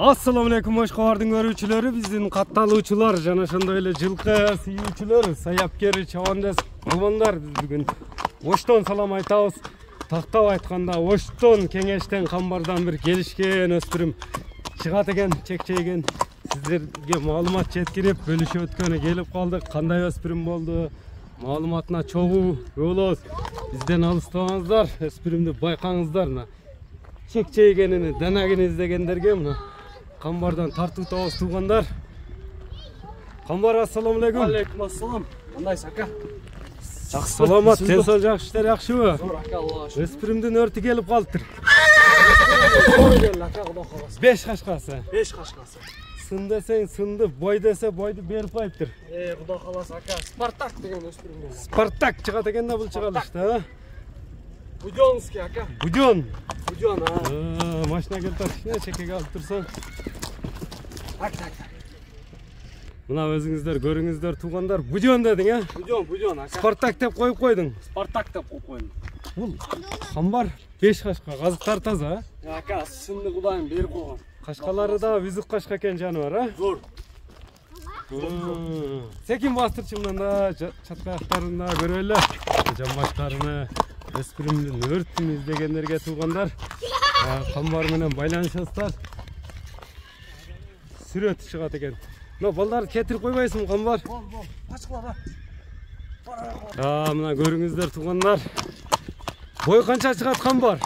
Assalamu alaikum Oşqo'rdың көрүүчүлөрү, биздин катталуучулар жана ошондой эле жылкы сүйүүчүлөр, саяпкер, чабандас балбандар бүгүн Оштон салам айтабыз. Тактап айтканда Оштон кеңештен камбардан бир келишкен өспүрүм чыгат экен, чекчейген. Сиздерге маалымат жеткирип, бөлүшүп өткөнү келип калдык. Кандай өспүрүм болду? Маалыматына чогуу болобуз. Бизден алыстабаңыздар, өспүрүмдү байкаңыздар. Чекчейгенини, данагин издегендерге мына камбардан тартуу табыз туугандар. Камбар, ассаламу алейкум. Алейкум ассалам. Кандайсыз ака? Жакшы, саламат, тенсол жакшы, иштер жакшыбы? Зор ака, Аллага шүкүр. Өспүрүмдүн өртү келип калыптыр. Зор келди ака, Кудай кааласа. 5 кашкасы. 5 кашкасы. Сын десең сынды, бой десе бойду берип кайыптыр. Кудай кааласа ака, Спартак деген өспүрүм келди. Спартак чыгат экен да бул чыгалышта, а? Будёнский ака. Будён. Будён, а. Машина келип кичине чекеге алып турсаң. Так. Мына өзүңүздөр көрүңүздөр туугандар, Будён дедиң, а? Будён ака. Спартак деп коюп койдуң. Спартак деп коюп койдум. Бул камбар 5 кашка, казыктар таза, а? Ака, сынды Кудайым берип койгон. Кашкалары да үзүк кашка экен жаныбар, а? Зор. Секин бастырчы мындан да чаткаяктарын да көрөлү. Жамбаштарыны, өспүрүмдүн өртүн издегендерге туугандар. Камбар менен байланышасыздар. Сүрөт чыгат экен. Мына балдар кетирип койбойсуң, камбар? Бол. Ачкыла Мына көрүңүздөр туугандар. Бой канча чыгат камбар?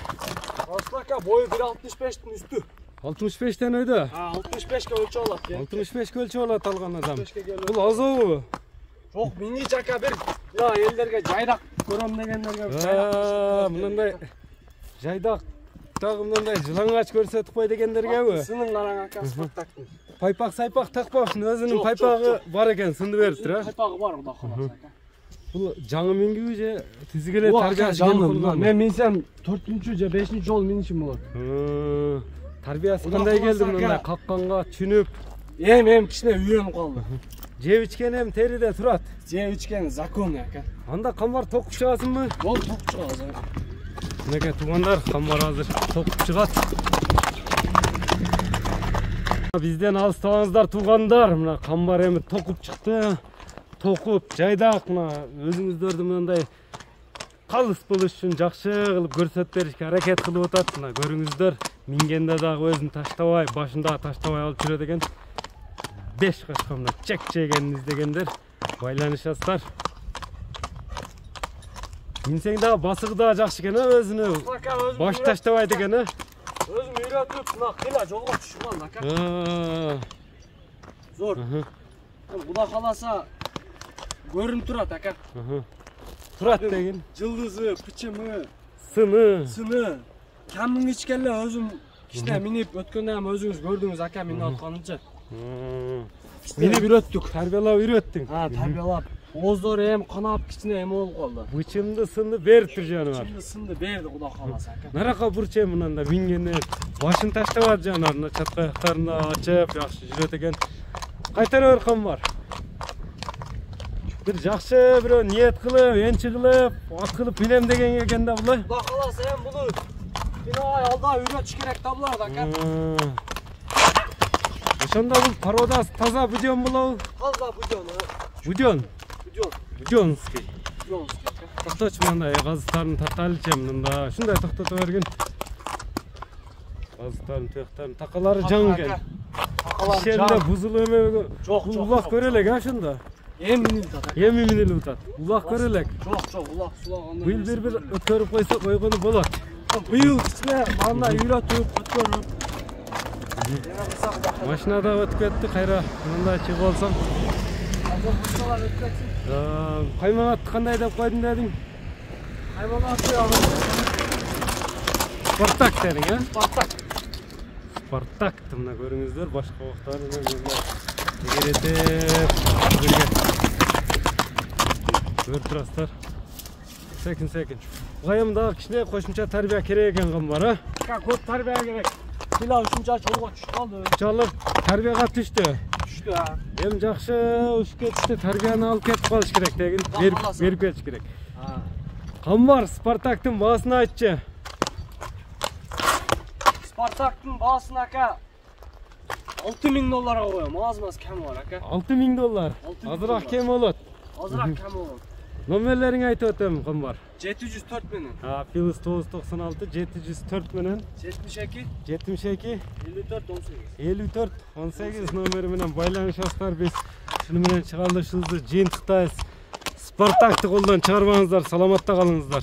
Ака, бою 1.65-тин үстү. 65тен өйдө? 65ке өлчөп алат. 65 өлчөп алат алган адам. 65ке келет. Бул азобу? Жок, минги жака бир. Мына элдерге жайдак көрөм дегендерге жайдак. Мындай жайдак дагы мындай жылаңач көрсөтүп кой дегендергеби? Сынын караң ака, Спартактын. Пайпак сайпак такпак, өзүнүн пайпагы бар экен, сынды бериптир, а? Пайпагы бар, Кудай кааласа ака. Бул жаңы мингиби же тизгеле тарбиясы жаңы. Мен минсем 4-чү же 5-чү жол минишим болот. Тарбиясы кандай келди мындай какканга түнүп? Эм кичине үйрөнүп калды. Жеп ичкен эм териде турат. Жеп ичкен закон ака. Анда камбар токуп чыгасыңбы? Бол токуп чыгабыз ака. Мынакей туугандар, камбар азыр токуп чыгат. Бизден алыстабаңыздар туугандар, мына камбар эми токуп чыкты. Токуп, жайдак, мына өзүңүздөрдү мындай калыс болуш үчүн жакшы кылып көрсөтүп беришке аракет кылып атат. Мына көрүңүздөр, мингенде дагы өзүн таштабай, башында таштабай алып жүрөт экен. 5 кашка мына чекчейгенин издегендер байланышасыздар. Минсең дагы басыгы да жакшы экен, өзүнү баш таштабайт экен, а? Өзүм үйрөтүп, мына кыйла жолго түшүп калды ака. Зор. Кудай кааласа көрүнүп турат ака. Турат деген. Жылдызы, пычымы, сыны. Камдын ичкенле өзүм кичине минип өткөндө ham өзүңүз көрдүңүз ака, минип атканынча. Минип үйрөттүк. Тарбиялап үйрөттүң. Тарбиялап. Ооздор эм канап кичине эме болуп калды. Бычымды сынды бериптир жаныбар. Бычымды сынды берди, Кудай кааласа ака. Нарака бурчем мындан да мингенде башын таштабат жаныбар, мына чаткаяктарын да ачып, жакшы жүрөт экен. Кайтара бер камбар. Бир жакшы бирөө ниет кылып, энчи кылып, ат кылып билем деген экен да булай. Кудай кааласа эм буну бинабай алда үйрөтүш керек да буларды ака. Ошондо бул породасы таза Будён болобу? Таза Будён. Будёнский. ака. Токточу мындай казыктарын тарталычы мында. Ушундай токтото бергин. Казыктарын, туяктарын, такалары жаң экен. Ишенде бузулуп эме Жок. улак көрө элек, а ошондо? Эми минилип атат. Эми минилип атат. Улак көрө элек. Жок, улак сулаганда. Быйыл бир өткөрүп койгону болот. Быйыл кичине мында үйрөтүп, өткөрүп. Машинада өтүп кетти, кайра мындай чыгып алсам. Машиналар өтүп кетсин. Каймаңатты кандай деп койдуң дедиң? Каймаңатты Спартак дедиң, а? Спартак. Мына көрүңүздөр, башка убактары менен көрүп турасыздар. Секин. Буга дагы кичине кошумча тарбия керек экен камбар, а? Көп тарбия керек. Кыйла ушунча жолго түшүп калды. Чалып тарбияга түштү. Эм жакшы ушуп кетти, тарбияны алып кетип калыш керек деген. Берип кетиш керек. Камбар, Спартактын баасын айтчы. Спартактын баасын ака $6000 koyuyorum. Az kemi var aka. $6000. 6.000 Azırak dollar. kem olur. Azırak kemi olur. Nomerlerini aytып ötөм Qambar. 704 menen. Ha, Plus 996 704 menen 72 72 54 18. 54 18 номери менен байланышасыздар. Биз шуну менен чыгарылышыбызды жыйынтыктайбыз. Спартакты колдон чыгарбаңыздар, саламатта калыңыздар.